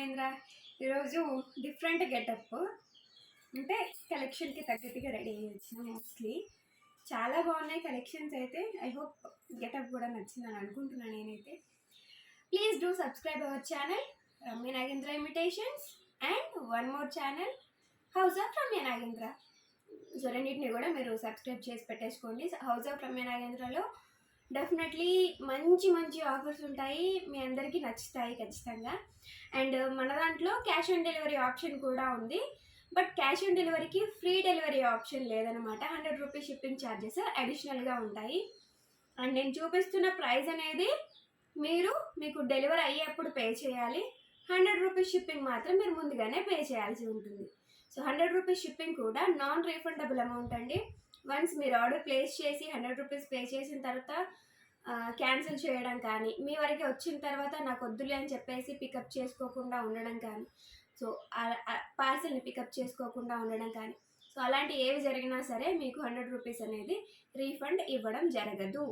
నాగేంద్ర. ఈరోజు different getup అంటే కలెక్షన్కి తగ్గట్టుగా రెడీ అయ్యి వచ్చిన. మోస్ట్లీ చాలా బాగున్నాయి కలెక్షన్స్ అయితే. ఐ హోప్ గెటప్ కూడా నచ్చిందని అనుకుంటున్నాను నేనైతే. Please do subscribe our channel Ramya Nagendra imitations and one more channel house of Ramya Nagendra. So రెండింటిని కూడా మీరు సబ్స్క్రైబ్ చేసి పెట్టేసుకోండి. హౌస్ ఆఫ్ రమ్య నాగేంద్రలో డెఫినెట్లీ మంచి మంచి ఆఫర్స్ ఉంటాయి, మీ అందరికీ నచ్చుతాయి ఖచ్చితంగా. అండ్ మన దాంట్లో క్యాష్ ఆన్ డెలివరీ ఆప్షన్ కూడా ఉంది. బట్ క్యాష్ ఆన్ డెలివరీకి ఫ్రీ డెలివరీ ఆప్షన్ లేదనమాట. 100 రూపీస్ షిప్పింగ్ ఛార్జెస్ అడిషనల్గా ఉంటాయి. అండ్ నేను చూపిస్తున్న ప్రైస్ అనేది మీకు డెలివరీ అయ్యేప్పుడు పే చేయాలి. 100 రూపీస్ షిప్పింగ్ మాత్రం మీరు ముందుగానే పే చేయాల్సి ఉంటుంది. సో 100 రూపీస్ షిప్పింగ్ కూడా నాన్ రీఫండబుల్ అమౌంట్ అండి. వన్స్ మీరు ఆర్డర్ ప్లేస్ చేసి 100 రూపీస్ పే చేసిన తర్వాత క్యాన్సిల్ చేయడం కానీ, మీ వరకు వచ్చిన తర్వాత నాకు వద్దులే అని చెప్పేసి పికప్ చేసుకోకుండా ఉండడం కానీ, సో పార్సల్ని పికప్ చేసుకోకుండా ఉండడం కానీ, సో అలాంటి ఏవి జరిగినా సరే మీకు 100 రూపీస్ అనేది రీఫండ్ ఇవ్వడం జరగదు.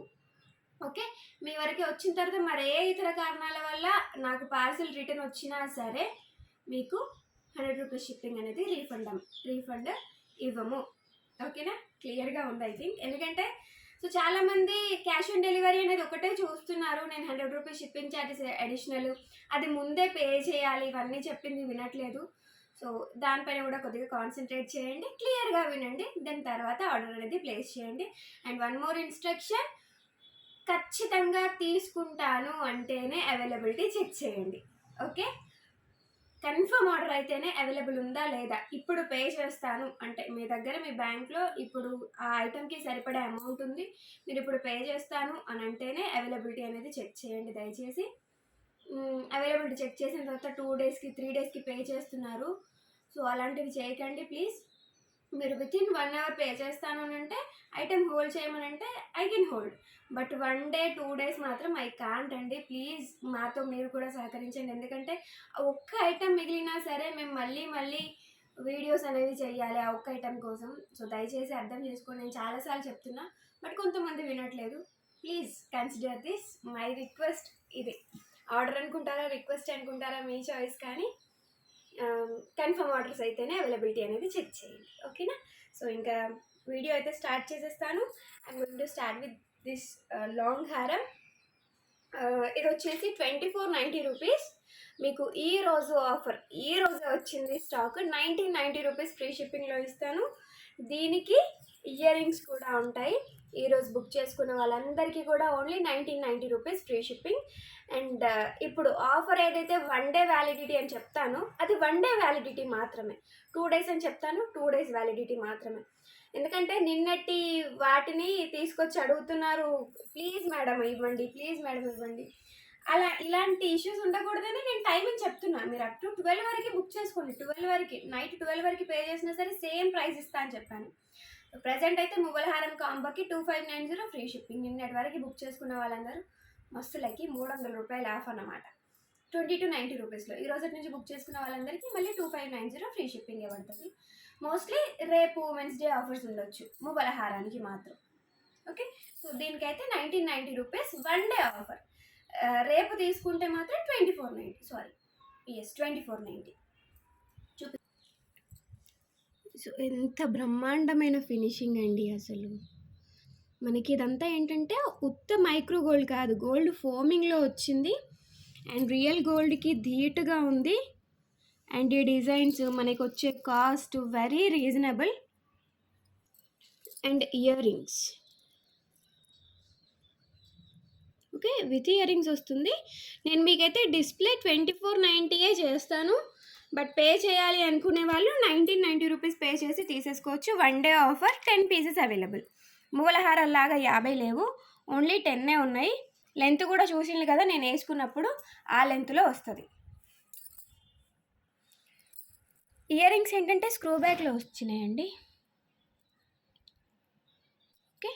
ఓకే, మీ వరకు వచ్చిన తర్వాత మరి ఏ ఇతర కారణాల వల్ల నాకు పార్సిల్ రిటర్న్ వచ్చినా సరే మీకు 100 రూపీస్ షిప్పింగ్ అనేది రీఫండ్ ఇవ్వము. ఓకేనా, క్లియర్గా ఉంది ఐ థింక్. ఎందుకంటే సో చాలామంది క్యాష్ ఆన్ డెలివరీ అనేది ఒకటే చూస్తున్నారు. నేను 100 రూపీస్ షిప్పింగ్ ఛార్జెస్ అడిషనల్, అది ముందే పే చేయాలి, ఇవన్నీ చెప్పింది వినట్లేదు. సో దానిపైన కూడా కొద్దిగా కాన్సన్ట్రేట్ చేయండి, క్లియర్గా వినండి, దాని తర్వాత ఆర్డర్ అనేది ప్లేస్ చేయండి. అండ్ వన్ మోర్ ఇన్స్ట్రక్షన్, ఖచ్చితంగా తీసుకుంటాను అంటేనే అవైలబిలిటీ చెక్ చేయండి. ఓకే, కన్ఫర్మ్ ఆర్డర్ అయితేనే అవైలబుల్ ఉందా లేదా. ఇప్పుడు పే చేస్తాను అంటే మీ దగ్గర మీ బ్యాంక్లో ఇప్పుడు ఆ ఐటమ్కి సరిపడే అమౌంట్ ఉంది, మీరు ఇప్పుడు పే చేస్తాను అని అంటేనే అవైలబిలిటీ అనేది చెక్ చేయండి దయచేసి. అవైలబిలిటీ చెక్ చేసిన తర్వాత 2 డేస్కి 3 డేస్కి పే చేస్తున్నారు. సో అలాంటివి చేయకండి ప్లీజ్. మీరు వితిన్ 1 అవర్ పే చేస్తాను అని అంటే, ఐటమ్ హోల్డ్ చేయమనంటే I can hold. But 1 day 2 days మాత్రం ఐ కాంట్ అండి. ప్లీజ్ మాతో మీరు కూడా సహకరించండి. ఎందుకంటే ఒక్క ఐటమ్ మిగిలినా సరే మేము మళ్ళీ వీడియోస్ అనేవి చేయాలి ఆ ఒక్క ఐటమ్ కోసం. సో దయచేసి అర్థం చేసుకోండి. నేను చాలాసార్లు చెప్తున్నా, బట్ కొంతమంది వినట్లేదు. Please consider this my request. ఇది ఆర్డర్ అనుకుంటారా రిక్వెస్ట్ అనుకుంటారా మీ చాయిస్, కానీ కన్ఫర్మ్ ఆర్డర్స్ అయితేనే అవైలబిలిటీ అనేది చెక్ చేయండి. ఓకేనా, సో ఇంకా వీడియో అయితే స్టార్ట్ చేసేస్తాను. I'm going to start with this long హారం. ఇది వచ్చేసి 2490 రూపీస్. మీకు ఈ రోజు ఆఫర్, ఈ రోజు వచ్చింది స్టాక్. 1990 రూపీస్ ఫ్రీ షిప్పింగ్లో ఇస్తాను. దీనికి ఇయర్ రింగ్స్ కూడా ఉంటాయి. ఈరోజు బుక్ చేసుకున్న వాళ్ళందరికీ కూడా only 1990 rupees free shipping. And ఇప్పుడు ఆఫర్ ఏదైతే 1 డే వ్యాలిడిటీ అని చెప్తానో అది 1 డే వ్యాలిడిటీ మాత్రమే. 2 డేస్ అని చెప్తాను, 2 డేస్ వ్యాలిడిటీ మాత్రమే. ఎందుకంటే నిన్నటి వాటిని తీసుకొచ్చి అడుగుతున్నారు, ప్లీజ్ మేడం ఇవ్వండి, ప్లీజ్ మేడం ఇవ్వండి. ఇలాంటి ఇష్యూస్ ఉండకూడదని నేను టైమింగ్ చెప్తున్నాను. మీరు అప్ టు 12 వరకు బుక్ చేసుకోండి. 12 వరకు, నైట్ 12 వరకు పే చేసినా సరే సేమ్ ప్రైస్ ఇస్తా అని చెప్పాను. ప్రజెంట్ అయితే మువ్వలహారం కాంబోకి 2590 ఫ్రీ షిప్పింగ్. నిన్నటి వరకు బుక్ చేసుకున్న వాళ్ళందరూ మస్తులకి 300 రూపాయలు ఆఫ్ అన్నమాట. 2290 రూపీస్లో. ఈ రోజు నుంచి బుక్ చేసుకున్న వాళ్ళందరికీ మళ్ళీ 2590 ఫ్రీ షిప్పింగ్ పడుతుంది. మోస్ట్లీ రేపు వెన్స్డే ఆఫర్స్ ఉండొచ్చు మువ్వలహారానికి మాత్రం. ఓకే, సో దీనికైతే 1990 రూపీస్ 1 డే ఆఫర్. రేపు తీసుకుంటే మాత్రం 2490 చూపి. సో ఎంత బ్రహ్మాండమైన ఫినిషింగ్ అండి అసలు. మనకి ఇదంతా ఏంటంటే ఉత్త మైక్రో గోల్డ్ కాదు, గోల్డ్ ఫోమింగ్లో వచ్చింది. అండ్ రియల్ గోల్డ్కి ధీటుగా ఉంది. అండ్ ఈ డిజైన్స్ మనకి వచ్చే cost very reasonable. And year rings, okay, with ear rings వస్తుంది. నేను మీకైతే డిస్ప్లే 2490 చేస్తాను. బట్ పే చేయాలి అనుకునే వాళ్ళు 1990 రూపీస్ పే చేసి తీసేసుకోవచ్చు. 1 డే ఆఫర్, 10 పీసెస్ అవైలబుల్. మూలహారాల్లాగా 50 లేవు, ఓన్లీ 10 ఉన్నాయి. లెంత్ కూడా చూసింది కదా నేను వేసుకున్నప్పుడు, ఆ లెంత్లో వస్తుంది. ఇయర్ రింగ్స్ ఏంటంటే స్క్రూ బ్యాక్లో వచ్చినాయండి. Okay,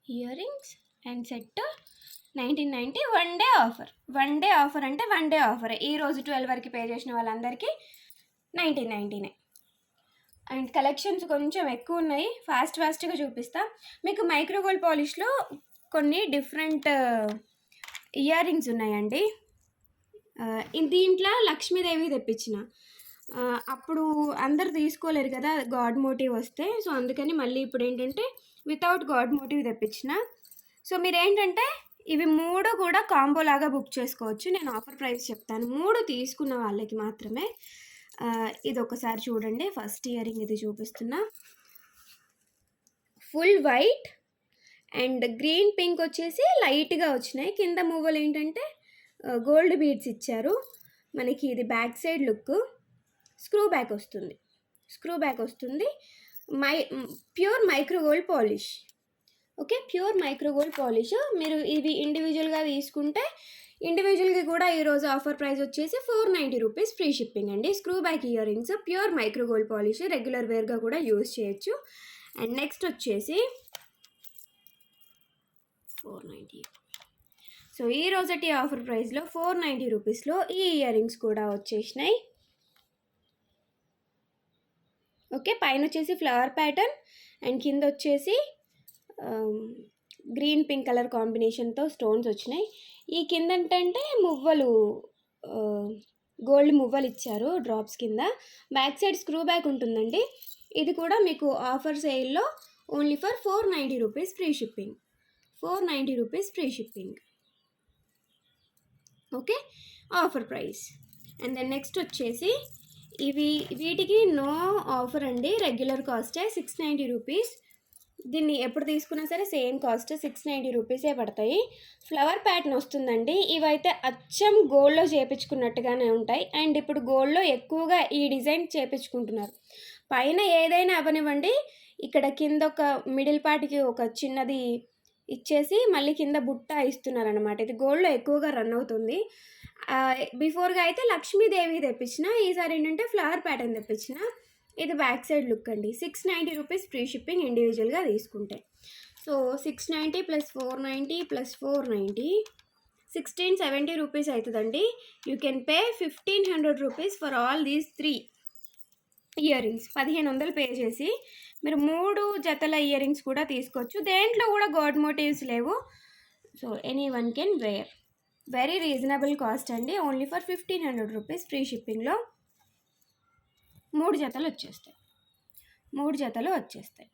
ear rings and set 1990. 1 day offer. 1 day offer అంటే 1 డే ఆఫర్. ఈరోజు 12 వరకు పే చేసిన వాళ్ళందరికీ 1990. అండ్ కలెక్షన్స్ కొంచెం ఎక్కువ ఉన్నాయి, ఫాస్ట్గా చూపిస్తా మీకు. మైక్రో గోల్డ్ పాలిష్లో కొన్ని డిఫరెంట్ ఇయర్ రింగ్స్ ఉన్నాయండి. దీంట్లో లక్ష్మీదేవి తెప్పించిన. అప్పుడు అందరు తీసుకోలేరు కదా గాడ్ మోటివ్ వస్తే, సో అందుకని మళ్ళీ ఇప్పుడు ఏంటంటే వితౌట్ గాడ్ మోటివ్ తెప్పించిన. సో మీరేంటంటే ఇవి 3 కూడా కాంబో లాగా బుక్ చేసుకోవచ్చు. నేను ఆఫర్ ప్రైస్ చెప్తాను 3 తీసుకున్న వాళ్ళకి మాత్రమే. ఇది ఒకసారి చూడండి. ఫస్ట్ ఇయర్ రింగ్ ఇది చూపిస్తున్నా. Full white and green pink వచ్చేసి లైట్గా వచ్చినాయి. కింద మువ్వలు ఏంటంటే గోల్డ్ బీడ్స్ ఇచ్చారు. మనకి ఇది back side look. Screw back వస్తుంది. Pure micro gold polish. Okay, pure micro gold polish. మీరు ఇవి ఇండివిజువల్గా తీసుకుంటే ఇండివిజువల్గా కూడా ఈరోజు ఆఫర్ ప్రైస్ వచ్చేసి 490 రూపీస్ ఫ్రీ షిప్పింగ్ అండి. Screw back ear rings, pure micro gold polish, regular వేర్గా కూడా యూజ్ చేయొచ్చు. అండ్ నెక్స్ట్ వచ్చేసి 490. సో ఈ రోజటి ఆఫర్ ప్రైస్లో 490 రూపీస్లో ఈ ఇయర్ రింగ్స్ కూడా వచ్చేసినాయి. ఓకే, పైన వచ్చేసి ఫ్లవర్ ప్యాటర్న్ అండ్ కింద వచ్చేసి గ్రీన్ పింక్ కలర్ కాంబినేషన్తో స్టోన్స్ వచ్చినాయి. ఈ కింద ఏంటంటే మువ్వలు, గోల్డ్ మువ్వలు ఇచ్చారు డ్రాప్స్ కింద. బ్యాక్ సైడ్ స్క్రూ బ్యాక్ ఉంటుందండి. ఇది కూడా మీకు ఆఫర్ సేల్లో only for 490 rupees free shipping. 490 rupees free shipping. Okay, offer price. And then next వచ్చేసి వీటికి నో ఆఫర్ అండి, రెగ్యులర్ కాస్టే 690 రూపీస్. దీన్ని ఎప్పుడు తీసుకున్నా సరే సేమ్ కాస్ట్ 690 రూపీసే పడతాయి. ఫ్లవర్ ప్యాటర్న్ వస్తుందండి. ఇవైతే అచ్చం గోల్డ్లో చేపించుకున్నట్టుగానే ఉంటాయి. అండ్ ఇప్పుడు గోల్డ్లో ఎక్కువగా ఈ డిజైన్ చేపించుకుంటున్నారు. పైన ఏదైనా అవనివ్వండి, ఇక్కడ కింద ఒక మిడిల్ పార్ట్కి ఒక చిన్నది ఇచ్చేసి మళ్ళీ కింద బుట్ట ఇస్తున్నారు అనమాట. ఇది గోల్డ్లో ఎక్కువగా రన్ అవుతుంది. బిఫోర్గా అయితే లక్ష్మీదేవి తెప్పించిన, ఈసారి ఏంటంటే ఫ్లవర్ ప్యాటర్న్ తెప్పించిన. ఇది బ్యాక్ సైడ్ లుక్ అండి. 690 రూపీస్ ఫ్రీ షిప్పింగ్ ఇండివిజువల్గా తీసుకుంటే. సో 690 + 490 + 490 1670 రూపీస్ అవుతుందండి. You can pay 1500 rupees for all these 3 ear rings. 1500 pay చేసి మీరు 3 జతల ఇయర్ రింగ్స్ కూడా తీసుకోవచ్చు. దేంట్లో కూడా గాడ్ మోటివ్స్ లేవు. So anyone can wear. Very reasonable cost అండి. ఓన్లీ ఫర్ 1500 రూపీస్ ఫ్రీ షిప్పింగ్లో 3 జతలు వచ్చేస్తాయి.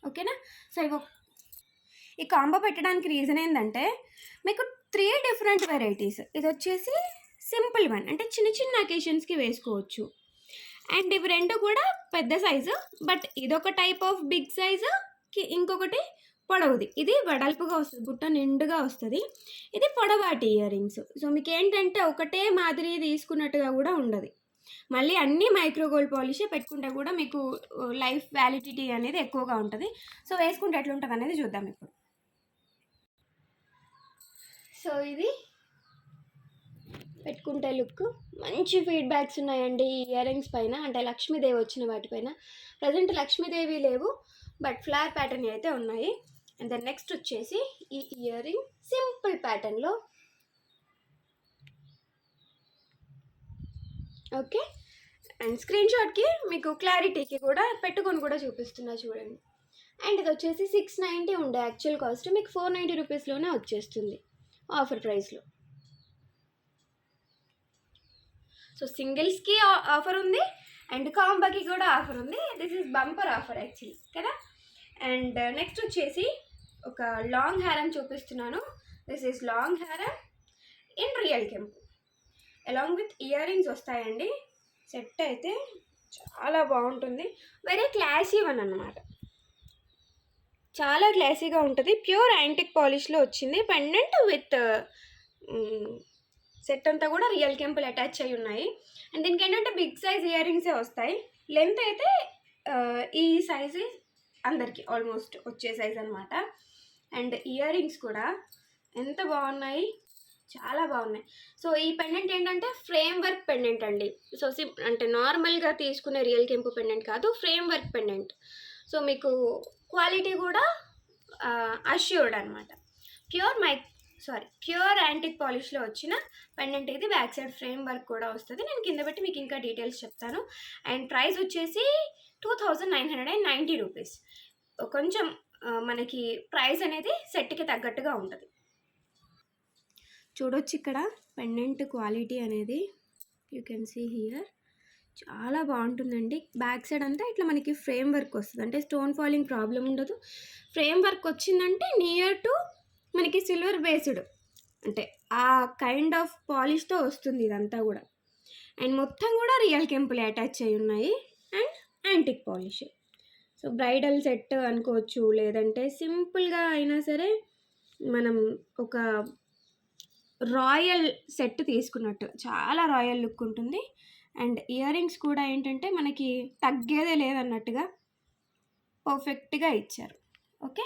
ఓకేనా? సో ఈ కాంబో పెట్టడానికి రీజన్ ఏంటంటే మీకు 3 డిఫరెంట్ వెరైటీస్. ఇది వచ్చేసి సింపుల్ వన్, అంటే చిన్న చిన్న అకేషన్స్కి వేసుకోవచ్చు. అండ్ ఇవి 2 కూడా పెద్ద సైజు, బట్ ఇదొక టైప్ ఆఫ్ బిగ్ సైజు, ఇంకొకటి పొడవుది. ఇది వెడల్పుగా వస్తుంది, బుట్ట నిండుగా వస్తుంది. ఇది పొడవాటి ఇయర్ రింగ్స్. సో మీకు ఏంటంటే ఒకటే మాదిరి తీసుకున్నట్టుగా కూడా ఉండదు. మళ్ళీ అన్నీ మైక్రో గోల్డ్ పాలిషే పెట్టుకుంటే కూడా మీకు లైఫ్ వ్యాలిడిటీ అనేది ఎక్కువగా ఉంటుంది. సో వేసుకుంటే ఎట్లుంటుంది అనేది చూద్దాం ఇప్పుడు. సో ఇది పెట్టుకుంటే లుక్. మంచి ఫీడ్బ్యాక్స్ ఉన్నాయండి ఈ ఇయర్ రింగ్స్ పైన, అంటే లక్ష్మీదేవి వచ్చిన వాటిపైన. ప్రజెంట్ లక్ష్మీదేవి లేవు, బట్ ఫ్లవర్ ప్యాటర్న్ అయితే ఉన్నాయి. అండ్ దెన్ నెక్స్ట్ వచ్చేసి ఈ ఇయర్ రింగ్ సింపుల్ ప్యాటర్న్లో. ఓకే, అండ్ స్క్రీన్ షాట్కి మీకు క్లారిటీకి కూడా పెట్టుకొని కూడా చూపిస్తున్నా చూడండి. అండ్ ఇది వచ్చేసి 690 ఉండే యాక్చువల్ కాస్ట్, మీకు 490 రూపీస్లోనే వచ్చేస్తుంది ఆఫర్ ప్రైస్లో. సో సింగిల్స్కి ఆఫర్ ఉంది అండ్ కాంబోకి కూడా ఆఫర్ ఉంది. This is bumper offer actually కదా. అండ్ నెక్స్ట్ వచ్చేసి ఒక లాంగ్ హారం చూపిస్తున్నాను. దిస్ ఈజ్ లాంగ్ హారం ఇన్ రియల్ కెంపు అలాంగ్ విత్ ఇయర్ రింగ్స్ వస్తాయండి. సెట్ అయితే చాలా బాగుంటుంది. వెరీ క్లాసీ వన్ అన్నమాట, చాలా క్లాసీగా ఉంటుంది. ప్యూర్ యాంటిక్ పాలిష్లో వచ్చింది. పెండెంట్ విత్ సెట్ అంతా కూడా రియల్ కెంపులు అటాచ్ అయ్యి ఉన్నాయి. అండ్ దీనికి ఏంటంటే బిగ్ సైజ్ ఇయర్ రింగ్సే వస్తాయి. లెంత్ అయితే ఈ సైజు అందరికీ ఆల్మోస్ట్ వచ్చే సైజ్ అనమాట. అండ్ ఇయర్ రింగ్స్ కూడా ఎంత బాగున్నాయి, చాలా బాగున్నాయి. సో ఈ పెండెంట్ ఏంటంటే ఫ్రేమ్ వర్క్ పెండెంట్ అండి. సో అంటే నార్మల్గా తీసుకునే రియల్ కెంపు పెండెంట్ కాదు, ఫ్రేమ్ వర్క్ పెండెంట్. సో మీకు క్వాలిటీ కూడా అష్యూర్డ్ అనమాట. ప్యూర్ యాంటిక్ పాలిష్లో వచ్చిన పెండెంట్ ఇది. బ్యాక్ సైడ్ ఫ్రేమ్ వర్క్ కూడా వస్తుంది. నేను కింద పెట్టి మీకు ఇంకా డీటెయిల్స్ చెప్తాను. అండ్ ప్రైస్ వచ్చేసి 2990 రూపీస్. కొంచెం మనకి ప్రైస్ అనేది సెట్కి తగ్గట్టుగా ఉంటుంది. చూడొచ్చు ఇక్కడ పెండెంట్ క్వాలిటీ అనేది యూ కెన్ సీ హియర్ చాలా బాగుంటుందండి. బ్యాక్ సైడ్ అంతా ఇట్లా మనకి ఫ్రేమ్ వర్క్ వస్తుంది, అంటే స్టోన్ ఫాలింగ్ ప్రాబ్లం ఉండదు. ఫ్రేమ్ వర్క్ వచ్చిందంటే నియర్ టు మనకి సిల్వర్ బేస్డ్, అంటే ఆ కైండ్ ఆఫ్ పాలిష్తో వస్తుంది ఇదంతా కూడా. అండ్ మొత్తం కూడా రియల్ కెంపులు అటాచ్ అయి ఉన్నాయి and antique polish. So bridal set అనుకోవచ్చు, లేదంటే సింపుల్గా అయినా సరే మనం ఒక రాయల్ సెట్ తీసుకున్నట్టు చాలా రాయల్ లుక్ ఉంటుంది. అండ్ ఇయర్ రింగ్స్ కూడా ఏంటంటే మనకి తగ్గేదే లేదన్నట్టుగా పర్ఫెక్ట్గా ఇచ్చారు. ఓకే,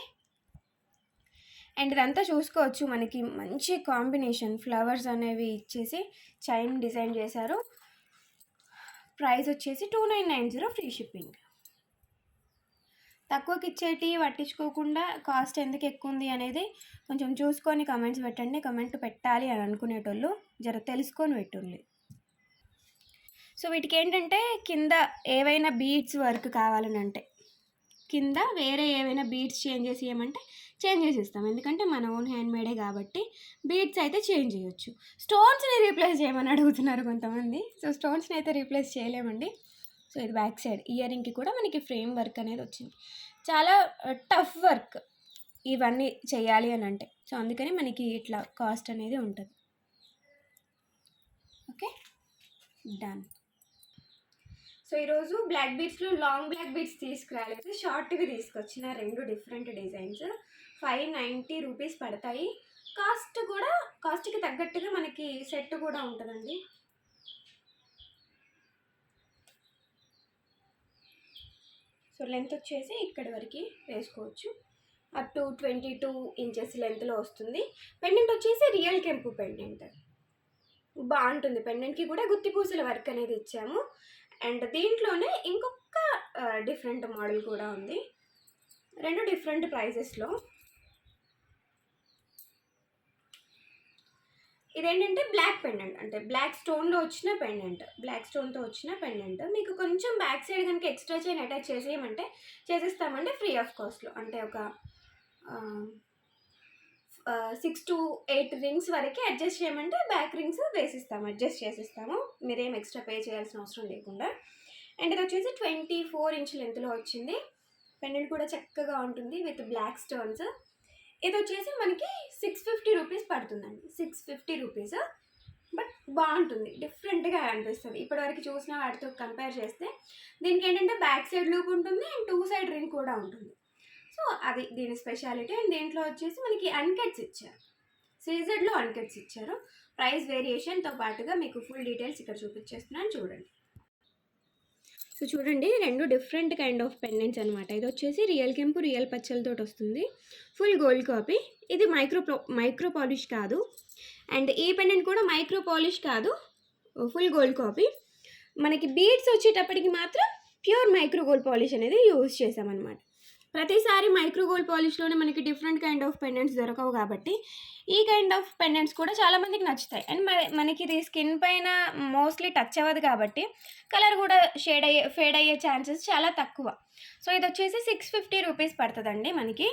అండ్ ఇదంతా చూసుకోవచ్చు మనకి మంచి కాంబినేషన్ ఫ్లవర్స్ అనేవి ఇచ్చేసి చైన్ డిజైన్ చేశారు. ప్రైస్ వచ్చేసి 2990 ఫ్రీ షిప్పింగ్. తక్కువకి ఇచ్చేటి పట్టించుకోకుండా కాస్ట్ ఎందుకు ఎక్కువ ఉంది అనేది కొంచెం చూసుకొని కమెంట్స్ పెట్టండి. కమెంట్ పెట్టాలి అని అనుకునేటోళ్ళు జర తెలుసుకొని పెట్టుండి. సో వీటికి ఏంటంటే కింద ఏవైనా బీడ్స్ వర్క్ కావాలని అంటే కింద వేరే ఏవైనా బీడ్స్ చేంజ్ చేసి ఏమంటే చేంజ్ చేసి ఇస్తాం, ఎందుకంటే మన ఓన్ హ్యాండ్మేడే కాబట్టి బీడ్స్ అయితే చేంజ్ చేయొచ్చు. స్టోన్స్ని రీప్లేస్ చేయమని అడుగుతున్నారు కొంతమంది. సో స్టోన్స్ని అయితే రీప్లేస్ చేయలేమండి. సో ఇది బ్యాక్ సైడ్ ఇయర్ రింగ్కి కూడా మనకి ఫ్రేమ్ వర్క్ అనేది వచ్చింది. చాలా టఫ్ వర్క్ ఇవన్నీ చేయాలి అని అంటే, సో అందుకని మనకి ఇట్లా కాస్ట్ అనేది ఉంటుంది. Okay done. సో ఈరోజు బ్లాక్ బీడ్స్లో లాంగ్ బ్లాక్ బీడ్స్ తీసుకురాలేదు, షార్ట్గా తీసుకొచ్చిన 2 డిఫరెంట్ డిజైన్స్. 590 రూపీస్ పడతాయి. కాస్ట్కి తగ్గట్టుగా మనకి సెట్ కూడా ఉంటుందండి. సో లెంత్ వచ్చేసి ఇక్కడి వరకు వేసుకోవచ్చు, అప్ టు 22 ఇంచెస్ లెంత్లో వస్తుంది. పెండెంట్ వచ్చేసి రియల్ కెంపు పెండెంట్ బాగుంటుంది. పెండెంట్కి కూడా గుత్తి పూసల వర్క్ అనేది ఇచ్చాము. అండ్ దీంట్లోనే ఇంకొక డిఫరెంట్ మోడల్ కూడా ఉంది, 2 డిఫరెంట్ ప్రైజెస్లో. ఇదేంటంటే బ్లాక్ పెండెంట్, అంటే బ్లాక్ స్టోన్లో వచ్చిన పెండెంట్, బ్లాక్ స్టోన్తో వచ్చిన పెండెంట్. మీకు కొంచెం బ్యాక్ సైడ్ కనుక ఎక్స్ట్రా చైన్ అటాచ్ చేసేయమంటే చేసేస్తామండి ఫ్రీ ఆఫ్ కాస్ట్లో. అంటే ఒక 6 to 8 రింగ్స్ వరకు అడ్జస్ట్ చేయమంటే బ్యాక్ రింగ్స్ వేసిస్తాము, అడ్జస్ట్ చేసిస్తాము, మీరేం ఎక్స్ట్రా పే చేయాల్సిన అవసరం లేకుండా. అండ్ ఇది వచ్చేసి 24 ఇంచ్ లెంత్లో వచ్చింది. పెండెంట్ కూడా చక్కగా ఉంటుంది విత్ బ్లాక్ స్టోన్స్. ఇది వచ్చేసి మనకి 650 రూపీస్ పడుతుందండి, 650 రూపీస్. బట్ బాగుంటుంది, డిఫరెంట్గా అనిపిస్తుంది. ఇప్పటివరకు చూసిన వాటితో కంపేర్ చేస్తే దీనికి ఏంటంటే బ్యాక్ సైడ్ లూప్ ఉంటుంది అండ్ 2 సైడ్ రింగ్ కూడా ఉంటుంది. సో అది దీని స్పెషాలిటీ. అండ్ దీంట్లో వచ్చేసి మనకి అన్కట్స్ ఇచ్చారు, సీజెడ్లో అన్కట్స్ ఇచ్చారు. ప్రైస్ వేరియేషన్తో పాటుగా మీకు ఫుల్ డీటెయిల్స్ ఇక్కడ చూపించేస్తున్నాను చూడండి. సో చూడండి 2 డిఫరెంట్ కైండ్ ఆఫ్ పెండెంట్స్ అనమాట. ఇది వచ్చేసి రియల్ కెంపు రియల్ పచ్చలతో వస్తుంది, ఫుల్ గోల్డ్ కాపీ. ఇది మైక్రో పాలిష్ కాదు. అండ్ ఈ పెండెంట్ కూడా మైక్రో పాలిష్ కాదు, ఫుల్ గోల్డ్ కాపీ. మనకి బీడ్స్ వచ్చేటప్పటికి మాత్రం ప్యూర్ మైక్రో గోల్డ్ పాలిష్ అనేది యూజ్ చేసామన్నమాట. ప్రతిసారి మైక్రో గోల్డ్ పాలిష్లోనే మనకి డిఫరెంట్ కైండ్ ఆఫ్ పెండెంట్స్ దొరకవు కాబట్టి ఈ కైండ్ ఆఫ్ పెండెంట్స్ కూడా చాలామందికి నచ్చుతాయి. అండ్ మనకి ఇది స్కిన్ పైన మోస్ట్లీ టచ్ అవ్వదు కాబట్టి కలర్ కూడా ఫేడ్ అయ్యే ఛాన్సెస్ చాలా తక్కువ. సో ఇది వచ్చేసి 650 రూపీస్ పడుతుందండి. మనకి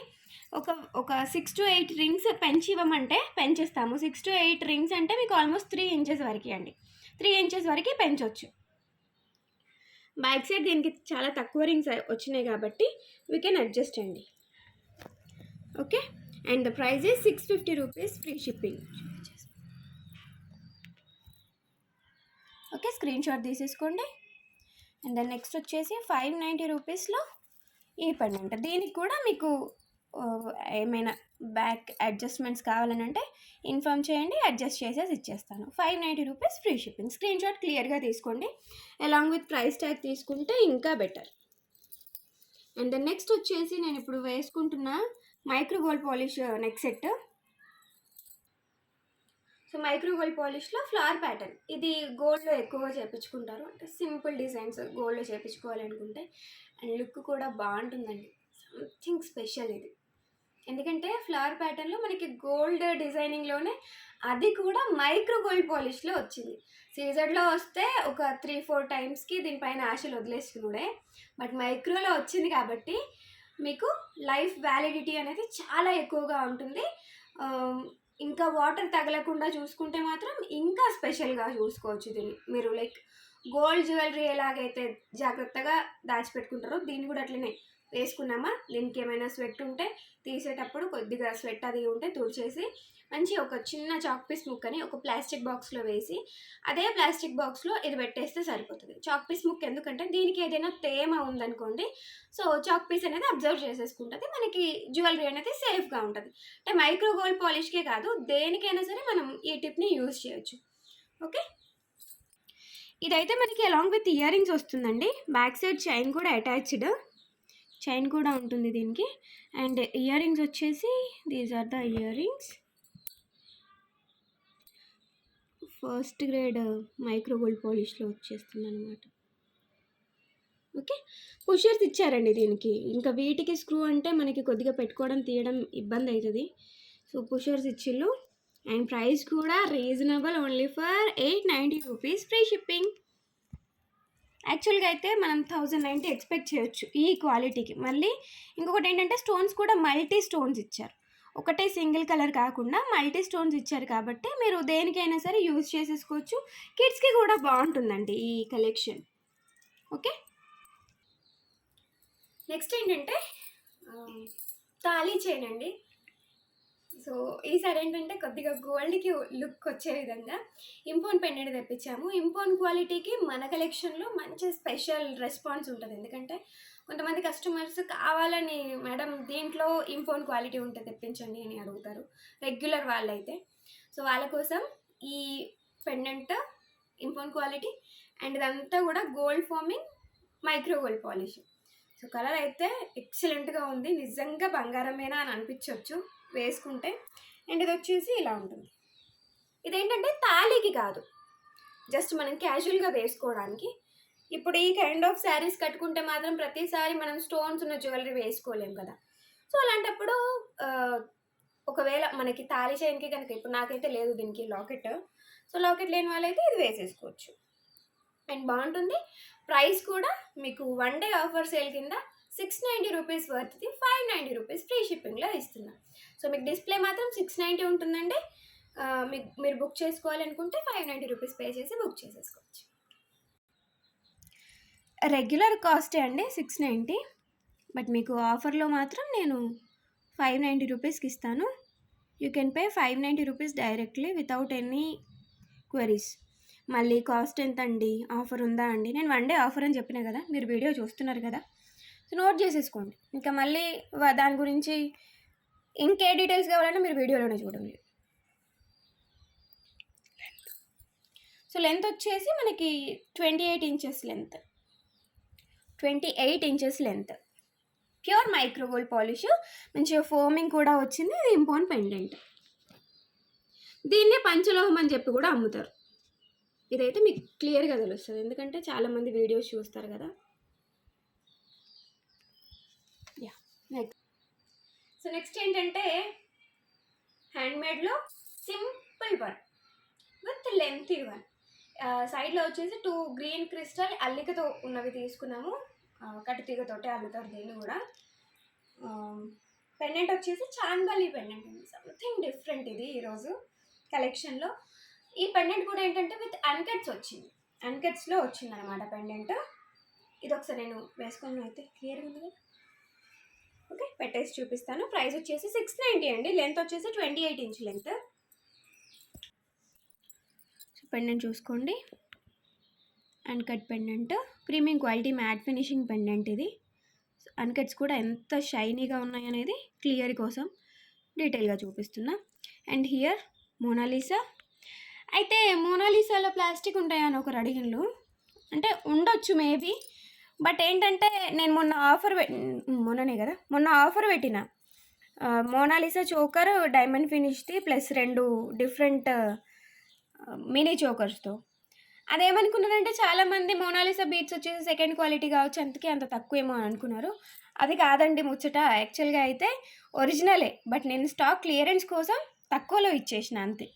ఒక 6 to 8 రింగ్స్ పెంచి ఇవ్వమంటే పెంచేస్తాము. 6 to 8 రింగ్స్ అంటే మీకు ఆల్మోస్ట్ 3 ఇంచెస్ వరకు అండి, 3 ఇంచెస్ వరకు పెంచవచ్చు. బ్యాక్ సైడ్ దీనికి చాలా తక్కువ రింగ్స్ వచ్చినాయి కాబట్టి వీ కెన్ అడ్జస్ట్ అండి. Okay, and the price is 650 rupees free shipping. Okay, screen shot తీసేసుకోండి. అండ్ దెన్ నెక్స్ట్ వచ్చేసి 590 రూపీస్లో ఈ పెండెంట్. దీనికి కూడా మీకు ఏమైనా బ్యాక్ అడ్జస్ట్మెంట్స్ కావాలని అంటే ఇన్ఫామ్ చేయండి, అడ్జస్ట్ చేసేసి ఇచ్చేస్తాను. 590 rupees free shipping. Screen shot క్లియర్గా తీసుకోండి, అలాంగ్ విత్ ప్రైస్ ట్యాగ్ తీసుకుంటే ఇంకా బెటర్. అండ్ దెన్ నెక్స్ట్ వచ్చేసి నేను ఇప్పుడు వేసుకుంటున్న micro gold polish neck set. So micro gold పాలిష్లో ఫ్లవర్ ప్యాటర్న్, ఇది గోల్డ్లో ఎక్కువగా చేయించుకుంటారు, అంటే సింపుల్ డిజైన్స్ గోల్డ్లో చేయించుకోవాలనుకుంటే. అండ్ లుక్ కూడా బాగుంటుందండి, సంథింగ్ స్పెషల్ ఇది. ఎందుకంటే ఫ్లవర్ ప్యాటర్న్లో మనకి గోల్డ్ డిజైనింగ్లోనే అది కూడా మైక్రో గోల్డ్ పాలిష్లో వచ్చింది. సీజర్లో వస్తే ఒక 3-4 టైమ్స్కి దీనిపైన ఆశలు వదిలేసుకున్నాడే, బట్ మైక్రోలో వచ్చింది కాబట్టి మీకు లైఫ్ వ్యాలిడిటీ అనేది చాలా ఎక్కువగా ఉంటుంది. ఇంకా వాటర్ తగలకుండా చూసుకుంటే మాత్రం ఇంకా స్పెషల్గా చూసుకోవచ్చు దీన్ని మీరు. లైక్ గోల్డ్ జ్యువెలరీ ఎలాగైతే జాగ్రత్తగా దాచిపెట్టుకుంటారో దీన్ని కూడా అట్లనే వేసుకున్నామా, దీనికి ఏమైనా స్వెట్ ఉంటే తీసేటప్పుడు కొద్దిగా స్వెట్ అది ఉంటే తుడిచేసి మంచి ఒక చిన్న చాక్ పీస్ ముక్కని ఒక ప్లాస్టిక్ బాక్స్లో వేసి అదే ప్లాస్టిక్ బాక్స్లో ఇది పెట్టేస్తే సరిపోతుంది. చాక్ పీస్ ముక్క ఎందుకంటే దీనికి ఏదైనా తేమ ఉందనుకోండి, సో చాక్ పీస్ అనేది అబ్జర్వ్ చేసేసుకుంటుంది, మనకి జ్యువెలరీ అనేది సేఫ్గా ఉంటుంది. అంటే మైక్రో గోల్డ్ పాలిష్కే కాదు దేనికైనా సరే మనం ఈ టిప్ని యూజ్ చేయొచ్చు. ఓకే, ఇదైతే మనకి అలాంగ్ విత్ ఇయర్ రింగ్స్ వస్తుందండి. బ్యాక్ సైడ్ చైన్ కూడా అటాచ్డ్, చైన్ కూడా ఉంటుంది దీనికి. అండ్ ఇయర్ రింగ్స్ వచ్చేసి these are the year rings. First grade micro gold పాలిష్లో వచ్చేస్తుంది అనమాట. ఓకే, పుషర్స్ ఇచ్చారండి దీనికి. ఇంకా వీటికి స్క్రూ అంటే మనకి కొద్దిగా పెట్టుకోవడం తీయడం ఇబ్బంది అవుతుంది. సో పుషర్స్ ఇచ్చిళ్ళు. అండ్ ప్రైస్ కూడా reasonable, only for 890 rupees, free shipping. యాక్చువల్గా అయితే మనం 1090 ఎక్స్పెక్ట్ చేయొచ్చు ఈ క్వాలిటీకి. మళ్ళీ ఇంకొకటి ఏంటంటే స్టోన్స్ కూడా మల్టీ స్టోన్స్ ఇచ్చారు, ఒకటే సింగిల్ కలర్ కాకుండా మల్టీ స్టోన్స్ ఇచ్చారు కాబట్టి మీరు దేనికైనా సరే యూజ్ చేసేసుకోవచ్చు. కిడ్స్కి కూడా బాగుంటుందండి ఈ కలెక్షన్. ఓకే, నెక్స్ట్ ఏంటంటే తాళీ చైన్ అండి. సో ఈసారి ఏంటంటే కొద్దిగా గోల్డ్కి లుక్ వచ్చే విధంగా ఇంపోన్ పెండెంట్ తెప్పించాము. ఇంపోన్ క్వాలిటీకి మన కలెక్షన్లో మంచి స్పెషల్ రెస్పాన్స్ ఉంటుంది. ఎందుకంటే కొంతమంది కస్టమర్స్ కావాలని మేడం దీంట్లో ఇంపోన్ క్వాలిటీ ఉంటే తెప్పించండి అని అడుగుతారు, రెగ్యులర్ వాళ్ళైతే. సో వాళ్ళ కోసం ఈ పెండెంట్ ఇంపోన్ క్వాలిటీ అండ్ ఇదంతా కూడా gold farming micro gold polish. So colour అయితే ఎక్సలెంట్గా ఉంది, నిజంగా బంగారమేనా అని అనిపించవచ్చు వేసుకుంటే. అండ్ ఇది వచ్చేసి ఇలా ఉంటుంది. ఇదేంటంటే తాళీకి కాదు, జస్ట్ మనం క్యాజువల్గా వేసుకోవడానికి. ఇప్పుడు ఈ కైండ్ ఆఫ్ శారీస్ కట్టుకుంటే మాత్రం ప్రతిసారి మనం స్టోన్స్ ఉన్న జ్యువెలరీ వేసుకోలేము కదా. సో అలాంటప్పుడు ఒకవేళ మనకి తాళీ చైన్కి కనుక, ఇప్పుడు నాకైతే లేదు దీనికి లాకెట్, సో లాకెట్ లేని వాళ్ళైతే ఇది వేసేసుకోవచ్చు. అండ్ బాగుంటుంది. ప్రైస్ కూడా మీకు 1 డే ఆఫర్ సేల్ కింద 690 రూపీస్ వర్త్ది 590 రూపీస్ ఫ్రీ షిప్పింగ్లో ఇస్తున్నాం. సో మీకు డిస్ప్లే మాత్రం 690 ఉంటుందండి. మీరు బుక్ చేసుకోవాలనుకుంటే 590 రూపీస్ పే చేసి బుక్ చేసేసుకోవచ్చు. రెగ్యులర్ కాస్టే అండి 690, బట్ మీకు ఆఫర్లో మాత్రం నేను 590 రూపీస్కి ఇస్తాను. You can pay 590 rupees directly without any queries. మళ్ళీ కాస్ట్ ఎంత అండి, ఆఫర్ ఉందా అండి, నేను 1 డే ఆఫర్ అని చెప్పినా కదా, మీరు వీడియో చూస్తున్నారు కదా, సో నోట్ చేసేసుకోండి. ఇంకా మళ్ళీ దాని గురించి ఇంకే డీటెయిల్స్ కావాలన్నా మీరు వీడియోలోనే చూడండి. సో లెంత్ వచ్చేసి మనకి 28 inches length, 28 inches length, pure micro gold polish, మంచిగా ఫోమింగ్ కూడా వచ్చింది. ఇది ఇంపోన్ పెండెంట్. దీన్నే పంచలోహం అని చెప్పి కూడా అమ్ముతారు. ఇదైతే మీకు క్లియర్గా తెలుస్తుంది ఎందుకంటే చాలామంది వీడియోస్ చూస్తారు కదా. Yeah, next. సో నెక్స్ట్ ఏంటంటే హ్యాండ్మేడ్లో simple one with lengthy one. సైడ్లో వచ్చేసి 2 గ్రీన్ క్రిస్టల్ అల్లికతో ఉన్నవి తీసుకున్నాము, కట్టుతీగతోటే అల్లుతారు దీన్ని కూడా. పెండెంట్ వచ్చేసి చాందలి పెండెంట్ అండి, సంథింగ్ డిఫరెంట్ ఇది ఈరోజు కలెక్షన్లో. ఈ పెండెంట్ కూడా ఏంటంటే విత్ అన్కట్స్ వచ్చింది, అన్కట్స్లో వచ్చింది అనమాట పెండెంట్. ఇది ఒకసారి నేను వేసుకొని అయితే క్లియర్గా ఉంది కదా. ఓకే, పెట్టేసి చూపిస్తాను. ప్రైస్ వచ్చేసి 690 అండి. లెంత్ వచ్చేసి 28 ఇంచ్ లెంత్. పెండెంట్ చూసుకోండి, uncut pendant, premium quality matte finishing pendant ఇది. అన్కట్స్ కూడా ఎంత షైనీగా ఉన్నాయనేది క్లియర్ కోసం డీటెయిల్గా చూపిస్తున్నా. And here Mona Lisa. అయితే మోనాలిసాలో ప్లాస్టిక్ ఉంటాయని ఒకరు అడిగిన్లు, అంటే ఉండొచ్చు మేబీ, బట్ ఏంటంటే నేను మొన్న ఆఫర్ పెట్టిన మోనాలిసా చోకర్ డైమండ్ ఫినిష్ది ప్లస్ 2 డిఫరెంట్ మినీ చోకర్స్తో. అదేమనుకున్నారంటే చాలామంది మోనాలిసా బీట్స్ వచ్చేసి సెకండ్ క్వాలిటీ కావచ్చు అందుకే అంత తక్కువ ఏమో అని అనుకున్నారు. అది కాదండి ముచ్చట. యాక్చువల్గా అయితే ఒరిజినలే, బట్ నేను స్టాక్ క్లియరెన్స్ కోసం తక్కువలో ఇచ్చేసిన అంతే.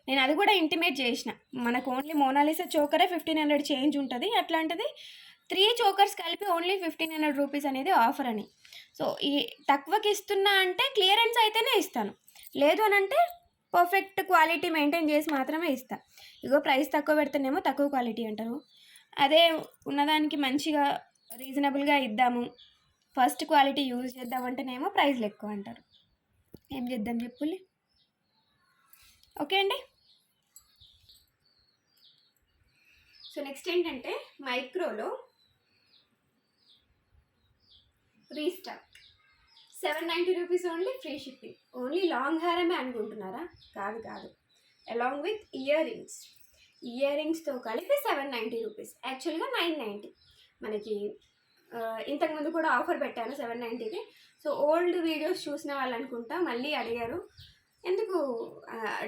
నేను అది కూడా ఇంటిమేట్ చేసిన, మనకు ఓన్లీ మోనాలిసా చోకరే 1500 చేంజ్ ఉంటుంది, అట్లాంటిది 3 చోకర్స్ కలిపి ఓన్లీ 1500 రూపీస్ అనేది ఆఫర్ అని. సో ఈ తక్కువకి ఇస్తున్నా అంటే క్లియరెన్స్ అయితేనే ఇస్తాను, లేదు అని అంటే పర్ఫెక్ట్ క్వాలిటీ మెయింటైన్ చేసి మాత్రమే ఇస్తా. ఇగో ప్రైస్ తక్కువ పెడితేనేమో తక్కువ క్వాలిటీ అంటారు, అదే ఉన్నదానికి మంచిగా రీజనబుల్గా ఇద్దాము, ఫస్ట్ క్వాలిటీ యూజ్ చేద్దామంటేనేమో ప్రైస్లు ఎక్కువ అంటారు. ఏం చేద్దాం చెప్పులే. ఓకే అండి. సో నెక్స్ట్ ఏంటంటే మైక్రోలో restock 790 rupees only, free shipping. Only long హారమే అనుకుంటున్నారా? కాదు కాదు, అలాంగ్ విత్ ఇయర్ రింగ్స్తో కలిపి 790 రూపీస్. యాక్చువల్గా 990. మనకి ఇంతకుముందు కూడా ఆఫర్ పెట్టాను 790కి. సో ఓల్డ్ వీడియోస్ చూసిన వాళ్ళు అనుకుంటా మళ్ళీ అడిగారు, ఎందుకు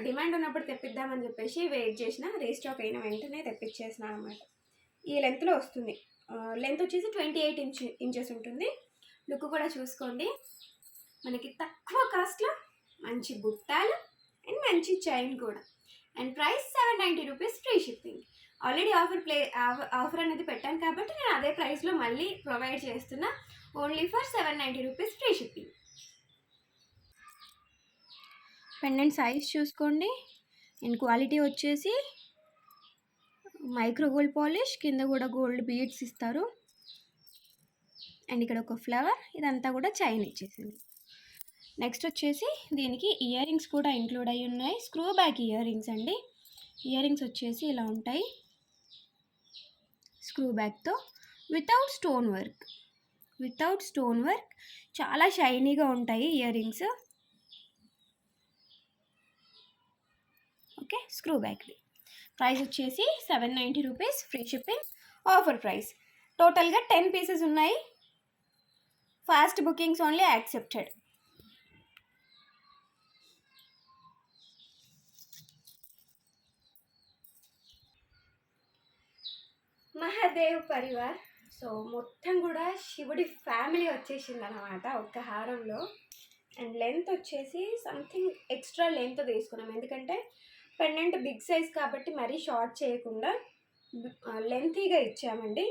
డిమాండ్ ఉన్నప్పుడు తెప్పిద్దామని చెప్పేసి వెయిట్ చేసిన, రీస్టాక్ అయిన వెంటనే తెప్పించేసిన అనమాట. ఈ లెంత్లో వస్తుంది. లెంత్ వచ్చేసి 28 ఇంచెస్ ఉంటుంది. లుక్ కూడా చూసుకోండి. మనకి తక్కువ కాస్ట్లో మంచి బుట్టాలు అండ్ మంచి చైన్ కూడా. అండ్ ప్రైస్ 790 రూపీస్, ఫ్రీ షిప్పింగ్. ఆల్రెడీ ఆఫర్ అనేది పెట్టాను కాబట్టి నేను అదే ప్రైస్లో మళ్ళీ ప్రొవైడ్ చేస్తున్నా. ఓన్లీ ఫర్ 790 రూపీస్, ఫ్రీ షిప్పింగ్. పెండెంట్ సైజ్ చూసుకోండి. అండ్ క్వాలిటీ వచ్చేసి మైక్రో గోల్డ్ పాలిష్, కింద కూడా గోల్డ్ బీడ్స్ ఇస్తారు. అండ్ ఇక్కడ ఒక ఫ్లవర్, ఇదంతా కూడా చైన్ ఇచ్చేసింది. నెక్స్ట్ వచ్చేసి దీనికి ఇయర్ రింగ్స్ కూడా ఇంక్లూడ్ అయ్యి ఉన్నాయి. స్క్రూ బ్యాక్ ఇయర్ రింగ్స్ అండి. ఇయర్ రింగ్స్ వచ్చేసి ఇలా ఉంటాయి, స్క్రూ బ్యాక్తో, వితౌట్ స్టోన్ వర్క్. చాలా షైనీగా ఉంటాయి ఇయర్ రింగ్స్. ఓకే, స్క్రూ బ్యాక్ది. ప్రైస్ వచ్చేసి 790 రూపీస్, ఫ్రీ షిప్పింగ్. Offer price. టోటల్గా 10 పీసెస్ ఉన్నాయి. Fast bookings only accepted. Mahadev Parivar. So మొత్తం కూడా శివుడి ఫ్యామిలీ వచ్చేసింది అనమాట ఒక్క హారంలో. అండ్ లెంత్ వచ్చేసి సంథింగ్ ఎక్స్ట్రా లెంత్ తీసుకున్నాం, ఎందుకంటే పెండెంట్ బిగ్ సైజ్ కాబట్టి మరీ షార్ట్ చేయకుండా లెంతీగా ఇచ్చామండి.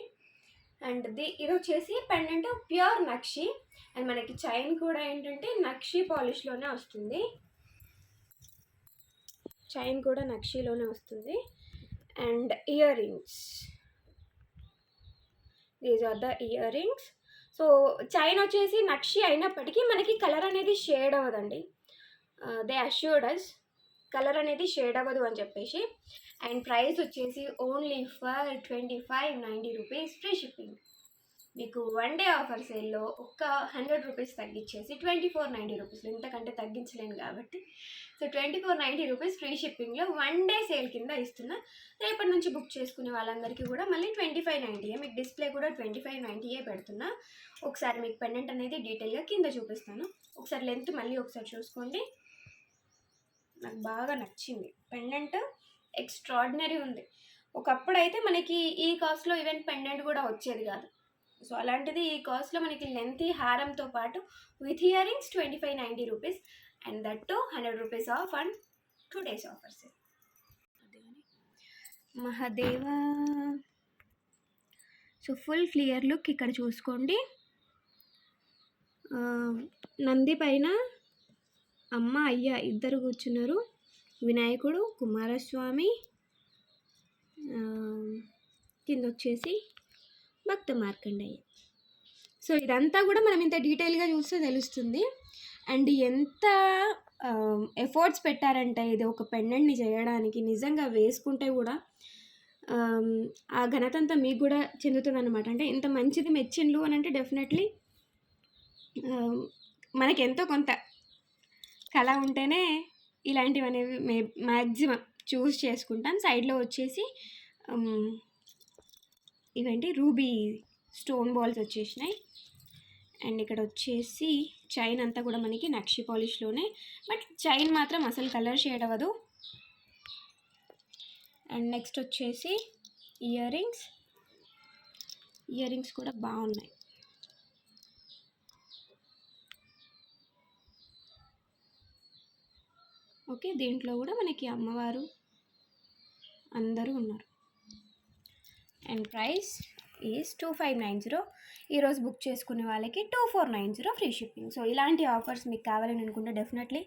అండ్ ఇది వచ్చేసి పెండెంట్ ప్యూర్ నక్షి. అండ్ మనకి చైన్ కూడా ఏంటంటే నక్షి పాలిష్లోనే వస్తుంది. చైన్ కూడా నక్షిలోనే వస్తుంది. And ear rings, these are the ear rings. So chain వచ్చేసి నక్షి అయినప్పటికీ మనకి కలర్ అనేది షేడ్ అవ్వదండి. దే అష్యూర్డ్ అస్ కలర్ అనేది షేడ్ అవ్వదు అని చెప్పేసి. అండ్ ప్రైస్ వచ్చేసి only for 2590 rupees, free shipping. మీకు 1 డే ఆఫర్ సేల్లో ఒక్క 100 రూపీస్ తగ్గించేసి 2490 రూపీస్, ఇంతకంటే తగ్గించలేను కాబట్టి. సో 2490 రూపీస్ ఫ్రీ షిప్పింగ్లో 1 డే సేల్ కింద ఇస్తున్నా. రేపటి నుంచి బుక్ చేసుకునే వాళ్ళందరికీ కూడా మళ్ళీ 2590, మీకు డిస్ప్లే కూడా 2590 పెడుతున్నా. ఒకసారి మీకు పెండెంట్ అనేది డీటెయిల్గా కింద చూపిస్తాను. ఒకసారి లెంత్ మళ్ళీ ఒకసారి చూసుకోండి. నాకు బాగా నచ్చింది పెండెంట్, ఎక్స్ట్రాడినరీ ఉంది. ఒకప్పుడు అయితే మనకి ఈ కాస్ట్లో ఈవెన్ పెండెంట్ కూడా వచ్చేది కాదు. సో అలాంటిది ఈ కాస్ట్లో మనకి లెంతీ హారంతో పాటు with ear rings 2590 rupees. And that to 100 rupees off and 2 days offers. Mahadeva. So full clear look ఇక్కడ చూసుకోండి. నంది పైన అమ్మ అయ్య ఇద్దరు కూర్చున్నారు. వినాయకుడు, కుమారస్వామి, కింద వచ్చేసి భక్త మార్కండేయ. సో ఇదంతా కూడా మనం ఇంత డీటెయిల్గా చూస్తే తెలుస్తుంది. అండ్ ఎంత ఎఫర్ట్స్ పెట్టారంటే ఇది ఒక పెండెంట్ని చేయడానికి, నిజంగా వేసుకుంటే కూడా ఆ ఘనత అంతా మీకు కూడా చెందుతుంది అనమాట. అంటే ఇంత మంచిది మెచ్చిండ్లు అని అంటే డెఫినెట్లీ మనకి ఎంతో కొంత కళ ఉంటేనే ఇలాంటివి అనేవి మ్యాక్సిమం చూస్ చేసుకుంటాం. సైడ్లో వచ్చేసి ఇవేంటి రూబీ స్టోన్ బాల్స్ వచ్చేసినాయి. అండ్ ఇక్కడ వచ్చేసి చైన్ అంతా కూడా మనకి నక్షి పాలిష్లోనే, బట్ చైన్ మాత్రం అసలు కలర్ షేడ్ అవ్వదు. అండ్ నెక్స్ట్ వచ్చేసి ఇయర్ రింగ్స్ కూడా బాగున్నాయి. ఓకే, దీంట్లో కూడా మనకి అమ్మవారు అందరూ ఉన్నారు. And price is 2590. ఈరోజు బుక్ చేసుకునే వాళ్ళకి 2490 ఫ్రీ షిప్పింగ్. సో ఇలాంటి ఆఫర్స్ మీకు కావాలని అనుకుంటే డెఫినెట్లీ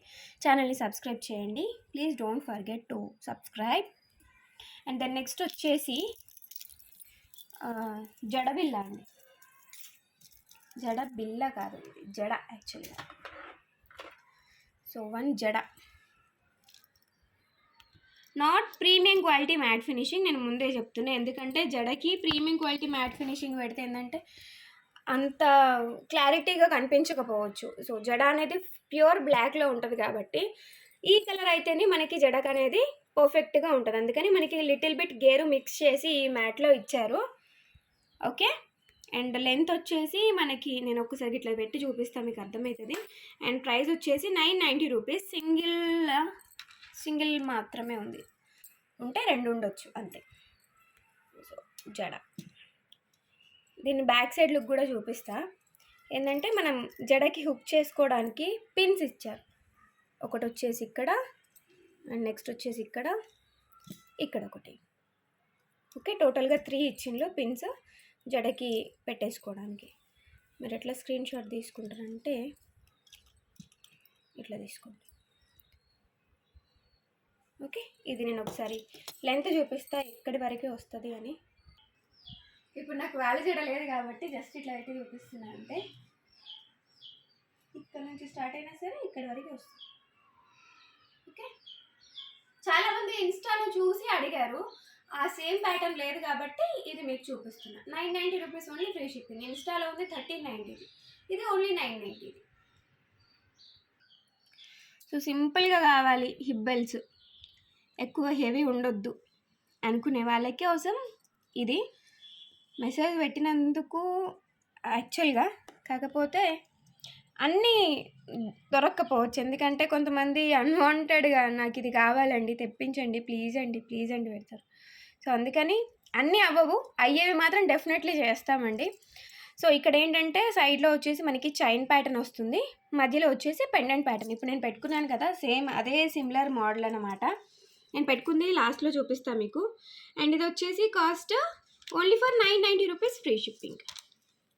ఛానల్ని సబ్స్క్రైబ్ చేయండి. Please don't forget to subscribe. And then next వచ్చేసి జడబిల్ల అండి. జడబిల్ల కాదు, ఇది జడ యాక్చువల్గా. సో 1 జడ, not premium quality matte finishing. నేను ముందే చెప్తున్నా, ఎందుకంటే జడకి ప్రీమియం క్వాలిటీ మ్యాట్ ఫినిషింగ్ పెడితే ఏంటంటే అంత క్లారిటీగా కనిపించకపోవచ్చు. సో జడ అనేది ప్యూర్ బ్లాక్లో ఉంటుంది కాబట్టి ఈ కలర్ అయితేనే మనకి జడకు అనేది పర్ఫెక్ట్గా ఉంటుంది. అందుకని మనకి లిటిల్ బిట్ గేరు మిక్స్ చేసి ఈ మ్యాట్లో ఇచ్చారు. ఓకే. అండ్ లెంత్ వచ్చేసి మనకి, నేను ఒకసారి ఇట్లా పెట్టి చూపిస్తాను మీకు అర్థమవుతుంది. అండ్ ప్రైస్ వచ్చేసి 990 రూపీస్. సింగిల్ మాత్రమే ఉంది, ఉంటే 2 ఉండొచ్చు అంతే. సో జడ, దీన్ని బ్యాక్ సైడ్ లుక్ కూడా చూపిస్తా. ఏంటంటే మనం జడకి హుక్ చేసుకోవడానికి పిన్స్ ఇచ్చారు. ఒకటి వచ్చేసి ఇక్కడ, అండ్ నెక్స్ట్ వచ్చేసి ఇక్కడ ఒకటి. ఓకే, టోటల్గా 3 ఇచ్చిండ్రు పిన్స్ జడకి పెట్టేసుకోవడానికి. మీరు ఎట్లా స్క్రీన్ షాట్ తీసుకుంటారంటే ఇట్లా తీసుకోండి. ఓకే, ఇది నేను ఒకసారి లెంత్ చూపిస్తా ఎక్కడి వరకే వస్తుంది అని. ఇప్పుడు నాకు వ్యాలీ జడ లేదు కాబట్టి జస్ట్ ఇట్లా అయితే చూపిస్తున్నా. అంటే ఇక్కడ నుంచి స్టార్ట్ అయినా సరే ఇక్కడి వరకు వస్తుంది. ఓకే, చాలామంది ఇన్స్టాలో చూసి అడిగారు, ఆ సేమ్ ప్యాటర్న్ లేదు కాబట్టి ఇది మీకు చూపిస్తున్నా. 990 రూపీస్ ఓన్లీ ఫ్రీ షిప్పింగ్. ఇన్స్టాలో ఉంది 1390, ఇది ఓన్లీ 990. సో సింపుల్గా కావాలి, హిబ్బెల్స్ ఎక్కువ హెవీ ఉండొద్దు అనుకునే వాళ్ళకి కోసం ఇది. మెసేజ్ పెట్టినందుకు యాక్చువల్గా, కాకపోతే అన్నీ దొరక్కపోవచ్చు, ఎందుకంటే కొంతమంది అన్వాంటెడ్గా నాకు ఇది కావాలండి తెప్పించండి ప్లీజ్ అండి పెడతారు. సో అందుకని అన్నీ అవ్వవు, అయ్యేవి మాత్రం డెఫినెట్లీ చేస్తామండి. సో ఇక్కడ ఏంటంటే సైడ్లో వచ్చేసి మనకి చైన్ ప్యాటర్న్ వస్తుంది, మధ్యలో వచ్చేసి పెండెంట్ ప్యాటర్న్. ఇప్పుడు నేను పెట్టుకున్నాను కదా, సేమ్ అదే సిమిలర్ మోడల్ అన్నమాట. నేను పెట్టుకుంది లాస్ట్లో చూపిస్తాను మీకు. అండ్ ఇది వచ్చేసి cost only for 990 rupees free shipping.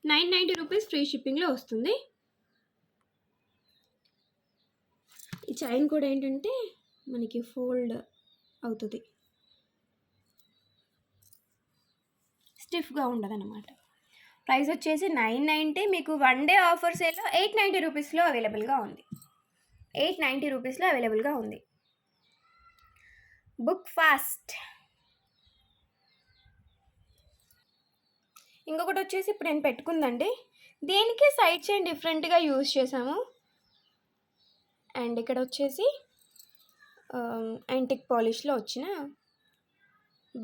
990 rupees free షిప్పింగ్లో వస్తుంది. ఈ చైన్ కూడా ఏంటంటే మనకి ఫోల్డ్ అవుతుంది, స్టిఫ్గా ఉండదు అన్నమాట. ప్రైస్ వచ్చేసి 990. మీకు 1 డే ఆఫర్ సేల్లో 890 రూపీస్లో అవైలబుల్గా ఉంది. 890 రూపీస్లో అవైలబుల్గా ఉంది. Book fast. ఇంకొకటి వచ్చేసి ఇప్పుడు నేను పెట్టుకుందండి, దేనికి సైడ్ చైన్ డిఫరెంట్గా యూజ్ చేసాము. అండ్ ఇక్కడ వచ్చేసి యాంటిక్ పాలిష్లో వచ్చిన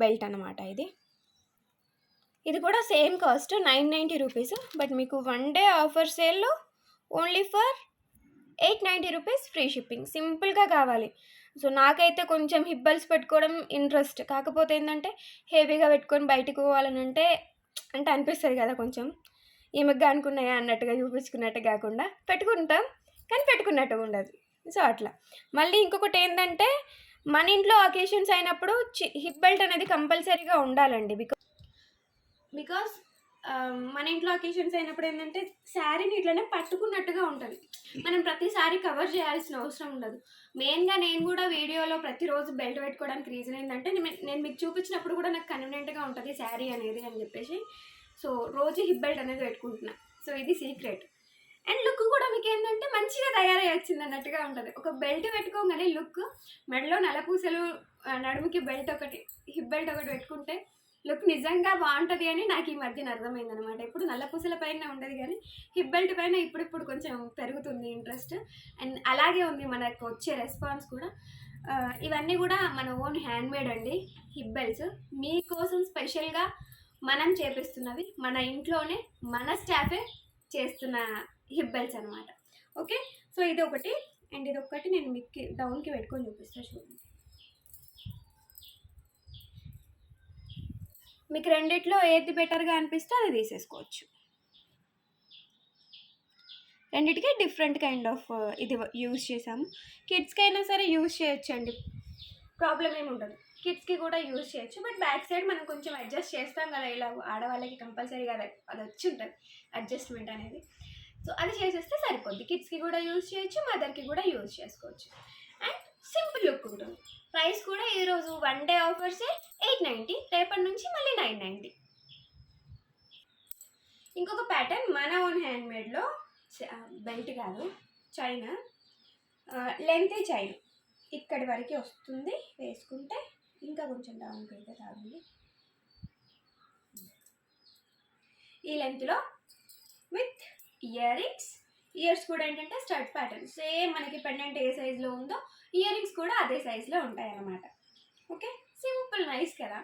బెల్ట్ అన్నమాట. ఇది కూడా సేమ్ కాస్ట్ 990 రూపీస్. బట్ మీకు 1 డే ఆఫర్ సేల్లో only for 890 rupees free shipping. సింపుల్గా కావాలి. సో నాకైతే కొంచెం హిబ్బల్స్ పెట్టుకోవడం ఇంట్రెస్ట్, కాకపోతే ఏంటంటే హెవీగా పెట్టుకొని బయటకు పోవాలని అంటే అనిపిస్తుంది కదా, కొంచెం ఈమెగా అనుకున్నాయా అన్నట్టుగా చూపించుకున్నట్టు కాకుండా పెట్టుకుంటాం, కానీ పెట్టుకున్నట్టుగా ఉండదు. సో అట్లా. మళ్ళీ ఇంకొకటి ఏంటంటే మన ఇంట్లో అకేషన్స్ అయినప్పుడు హిప్ బెల్ట్ అనేది కంపల్సరీగా ఉండాలండి. బికాస్ మన ఇంట్లో అకేషన్స్ అయినప్పుడు ఏంటంటే శారీని ఇట్లనే పట్టుకున్నట్టుగా ఉంటుంది, మనం ప్రతిసారి కవర్ చేయాల్సిన అవసరం ఉండదు. మెయిన్గా నేను కూడా వీడియోలో ప్రతిరోజు బెల్ట్ పెట్టుకోవడానికి రీజన్ ఏంటంటే నేను మీకు చూపించినప్పుడు కూడా నాకు కన్వీనియంట్గా ఉంటుంది శారీ అనేది అని చెప్పేసి. సో రోజు హిప్ బెల్ట్ అనేది పెట్టుకుంటున్నా. సో ఇది సీక్రెట్. అండ్ లుక్ కూడా మీకు ఏంటంటే మంచిగా తయారై వచ్చింది అన్నట్టుగా ఉంటుంది. ఒక బెల్ట్ పెట్టుకోగానే లుక్, మెడలో నలపూసలు, నడుముకి బెల్ట్ ఒకటి, హిప్ బెల్ట్ ఒకటి పెట్టుకుంటే లుక్ నిజంగా బాగుంటుంది అని నాకు ఈ మధ్యన అర్థమైంది అనమాట. ఇప్పుడు నల్లపూసల పైన ఉండదు కానీ హిప్ బెల్ట్ పైన ఇప్పుడు కొంచెం పెరుగుతుంది ఇంట్రెస్ట్. అండ్ అలాగే ఉంది మనకు వచ్చే రెస్పాన్స్ కూడా. ఇవన్నీ కూడా మన ఓన్ హ్యాండ్మేడ్ అండి హిప్ బెల్ట్స్, మీకోసం స్పెషల్గా మనం చేపిస్తున్నవి, మన ఇంట్లోనే మన స్టాఫే చేస్తున్న హిప్ బెల్ట్స్ అనమాట. ఓకే, సో ఇది ఒకటి. అండ్ ఇది ఒకటి నేను మీకు డౌన్కి పెట్టుకొని చూపిస్తాను, చూడండి. మీకు రెండిట్లో ఏది బెటర్గా అనిపిస్తే అది తీసేసుకోవచ్చు. రెండిటికి డిఫరెంట్ కైండ్ ఆఫ్ ఇది యూజ్ చేసాము. కిడ్స్కి అయినా సరే యూజ్ చేయొచ్చండి, ప్రాబ్లం ఏమి ఉండదు. కిడ్స్కి కూడా యూజ్ చేయొచ్చు. బట్ బ్యాక్ సైడ్ మనం కొంచెం అడ్జస్ట్ చేస్తాం కదా, ఇలా ఆడవాళ్ళకి కంపల్సరీగా అది వచ్చి ఉంటుంది అడ్జస్ట్మెంట్ అనేది. సో అది చేసేస్తే సరిపోద్ది. కిడ్స్కి కూడా యూజ్ చేయొచ్చు, మదర్కి కూడా యూజ్ చేసుకోవచ్చు. అండ్ సింపుల్ లుక్ ఉంటుంది. ప్రైస్ కూడా ఈరోజు 1 డే ఆఫర్సే 890, రేపటి నుంచి మళ్ళీ 990. ఇంకొక ప్యాటర్న్ మన ఓన్ హ్యాండ్మేడ్లో, బెల్ట్ కాదు, చైన్, లెంతీ చైన్ ఇక్కడి వరకు వస్తుంది. వేసుకుంటే ఇంకా కొంచెం డౌన్కి అయితే తాగుంది. ఈ లెంత్లో విత్ ఇయర్ రింగ్స్. ఇయర్స్ కూడా ఏంటంటే స్టడ్ ప్యాటర్న్, సేమ్ మనకి పెండెంట్ ఏ సైజులో ఉందో ఇయర్ రింగ్స్ కూడా అదే సైజులో ఉంటాయి అన్నమాట. ఓకే, సింపుల్ నైస్ కదా.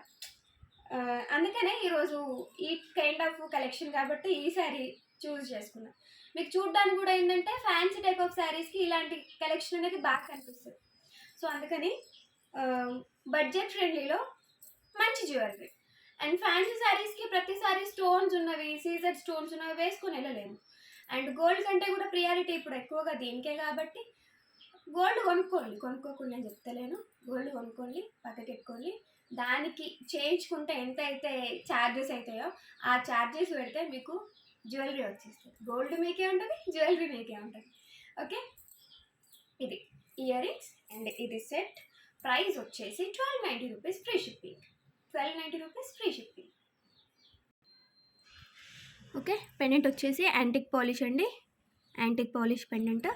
అందుకనే ఈరోజు ఈ కైండ్ ఆఫ్ కలెక్షన్ కాబట్టి ఈ శారీ చూస్ చేసుకున్నా. మీకు చూడడానికి కూడా ఏంటంటే ఫ్యాన్సీ టైప్ ఆఫ్ శారీస్కి ఇలాంటి కలెక్షన్ అనేది బాగా కనిపిస్తుంది. సో అందుకని బడ్జెట్ ఫ్రెండ్లీలో మంచి జ్యువెలరీ. అండ్ ఫ్యాన్సీ శారీస్కి ప్రతిసారి స్టోన్స్ ఉన్నవి, సీజర్ స్టోన్స్ ఉన్నవి వేసుకొని వెళ్ళలేము. అండ్ గోల్డ్ కంటే కూడా ప్రియారిటీ ఇప్పుడు ఎక్కువగా దీనికే కాబట్టి గోల్డ్ కొనుక్కోకుండా నేను చెప్తలేను. గోల్డ్ కొనుక్కోండి, పక్కకి పెట్టుకోండి. దానికి చేయించుకుంటే ఎంత అయితే ఛార్జెస్ అవుతాయో ఆ ఛార్జెస్ పెడితే మీకు జ్యువెలరీ వచ్చేస్తుంది. గోల్డ్ మీకే ఉంటుంది, జ్యువెలరీ మీకే ఉంటుంది. ఓకే, ఇది ఇయర్ రింగ్స్ అండ్ ఇది సెట్. ప్రైస్ వచ్చేసి 1290 rupees free shipping. 1290 rupees free shipping. Okay, pendant వచ్చేసి యాంటిక్ పాలిష్ అండి, యాంటిక్ పాలిష్ పెండెంట్.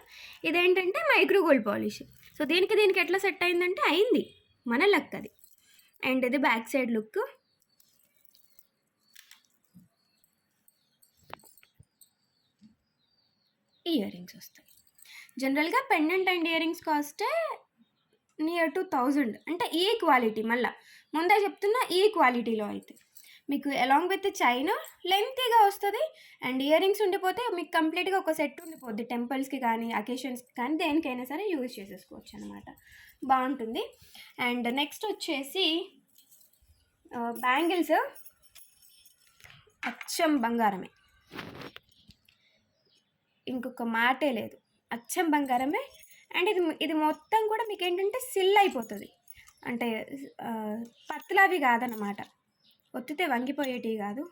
ఇదేంటంటే మైక్రో గోల్డ్ పాలిష్. సో దీనికి ఎట్లా సెట్ అయిందంటే అయింది, మన లక్ అది. అండ్ ఇది back side look. Ear rings వస్తాయి. జనరల్గా పెండెంట్ అండ్ ఇయర్ రింగ్స్ కాస్టే నియర్ టు 1000. అంటే ఈ క్వాలిటీ, మళ్ళీ ముందే చెప్తున్నా ఈ క్వాలిటీలో అయితే మీకు అలాంగ్ విత్ చైన్ లెంతీగా వస్తుంది. అండ్ ఇయర్ రింగ్స్ ఉండిపోతే మీకు కంప్లీట్గా ఒక సెట్ ఉండిపోద్ది. టెంపుల్స్కి కానీ అకేషన్స్కి కానీ దేనికైనా సరే యూజ్ చేసేసుకోవచ్చు అనమాట. బాగుంటుంది. అండ్ నెక్స్ట్ వచ్చేసి బ్యాంగిల్స్ అచ్చం బంగారమే, ఇంకొక మాటే లేదు, అచ్చం బంగారమే. అండ్ ఇది మొత్తం కూడా మీకు ఏంటంటే సిల్ అయిపోతుంది. అంటే పత్లావి కాదన్నమాట, ఒత్తితే వంగిపోయేటివి కాదు.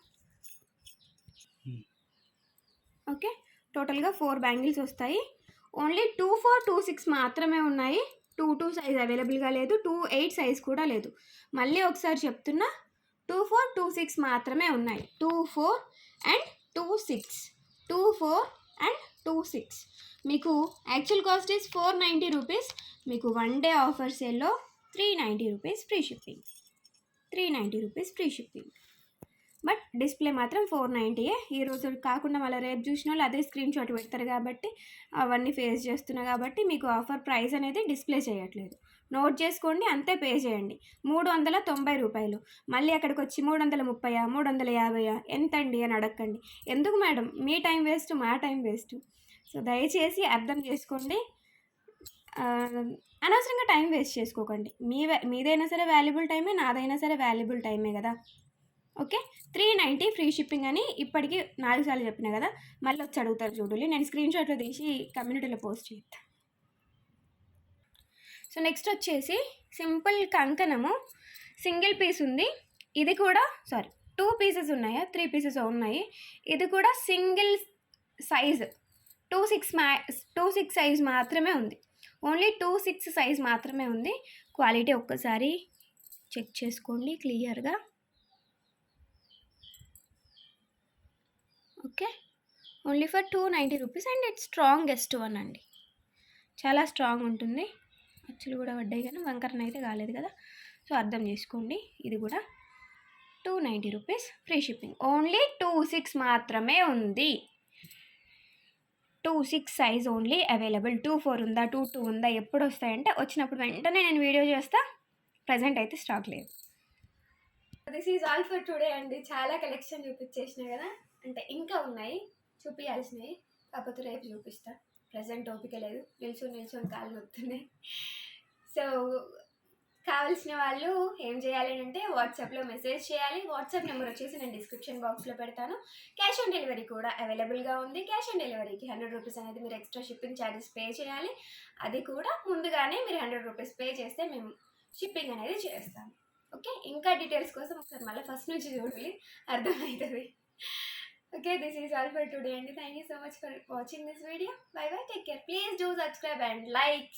ఓకే, టోటల్గా 4 బ్యాంగిల్స్ వస్తాయి. ఓన్లీ 24, 26 మాత్రమే ఉన్నాయి. 22 సైజ్ అవైలబుల్గా లేదు, 28 సైజ్ కూడా లేదు. మళ్ళీ ఒకసారి చెప్తున్నా, 24, 26 మాత్రమే ఉన్నాయి. 24 అండ్ 26, 24 అండ్ 26. మీకు యాక్చువల్ కాస్ట్ ఈస్ 490 రూపీస్. మీకు 1 డే ఆఫర్ సేల్లో 390 rupees free shipping. 390 rupees free shipping. But display మాత్రం 490. ఈరోజు కాకుండా మళ్ళీ రేపు చూసిన వాళ్ళు అదే స్క్రీన్ షాట్ పెడతారు కాబట్టి అవన్నీ ఫేస్ చేస్తున్నా కాబట్టి మీకు ఆఫర్ ప్రైస్ అనేది డిస్ప్లే చేయట్లేదు. నోట్ చేసుకోండి, అంతే పే చేయండి. 390 రూపాయలు. మళ్ళీ అక్కడికి వచ్చి 330, 350 ఎంతండి అని అడగండి. ఎందుకు మేడం, మీ టైం వేస్ట్, మా టైం వేస్ట్. సో దయచేసి అర్థం చేసుకోండి, అనవసరంగా టైం వేస్ట్ చేసుకోకండి. మీదైనా సరే వాల్యుబుల్ టైమే, నాదైనా సరే వాల్యుబుల్ టైమే కదా. ఓకే, 390 ఫ్రీ షిప్పింగ్ అని ఇప్పటికీ 4 సార్లు చెప్పినా కదా. మళ్ళీ వచ్చి అడుగుతారు చూడాలి, నేను స్క్రీన్ షాట్లో తీసి కమ్యూనిటీలో పోస్ట్ చేస్తాను. సో నెక్స్ట్ వచ్చేసి సింపుల్ కంకణము, సింగిల్ పీస్ ఉంది. ఇది కూడా 2 పీసెస్ ఉన్నాయా, 3 పీసెస్ ఉన్నాయి. ఇది కూడా సింగిల్ సైజ్ 26 సైజ్ మాత్రమే ఉంది. ఓన్లీ 26 సైజ్ మాత్రమే ఉంది. క్వాలిటీ ఒక్కసారి చెక్ చేసుకోండి క్లియర్గా. Okay, only for 290 rupees. And it's strongest one అండి, చాలా స్ట్రాంగ్ ఉంటుంది. అచ్చులు కూడా పడ్డాయి కానీ వంకరన అయితే కాలేదు కదా. సో అర్థం చేసుకోండి. ఇది కూడా 290 రూపీస్ ఫ్రీ షిప్పింగ్. ఓన్లీ 26 మాత్రమే ఉంది. 26 సైజ్ ఓన్లీ అవైలబుల్. 24 ఉందా, 22 ఉందా, ఎప్పుడు వస్తాయంటే వచ్చినప్పుడు వెంటనే నేను వీడియో చేస్తా. ప్రజెంట్ అయితే స్టాక్ లేదు. This is all for today అండి. చాలా కలెక్షన్ చూపించేసిన కదా, అంటే ఇంకా ఉన్నాయి చూపించాల్సినవి, కాకపోతే రేపు చూపిస్తా. ప్రజెంట్ ఓపిక లేదు, నిల్చొని కాళ్ళు నొస్తున్నాయి. సో కావాల్సిన వాళ్ళు ఏం చేయాలి అంటే వాట్సాప్లో మెసేజ్ చేయాలి. వాట్సాప్ నెంబర్ వచ్చేసి నేను డిస్క్రిప్షన్ బాక్స్లో పెడతాను. క్యాష్ ఆన్ డెలివరీ కూడా అవైలబుల్గా ఉంది. క్యాష్ ఆన్ డెలివరీకి 100 రూపీస్ అనేది మీరు ఎక్స్ట్రా షిప్పింగ్ ఛార్జెస్ పే చేయాలి. అది కూడా ముందుగానే మీరు 100 రూపీస్ పే చేస్తే మేము షిప్పింగ్ అనేది చేస్తాము. ఓకే, ఇంకా డీటెయిల్స్ కోసం ఒకసారి మళ్ళీ ఫస్ట్ నుంచి చూడాలి, అర్థమవుతుంది. Okay, this is all for today అండి. Thank you so much for watching this video. Bye bye, take care. Please do subscribe and like.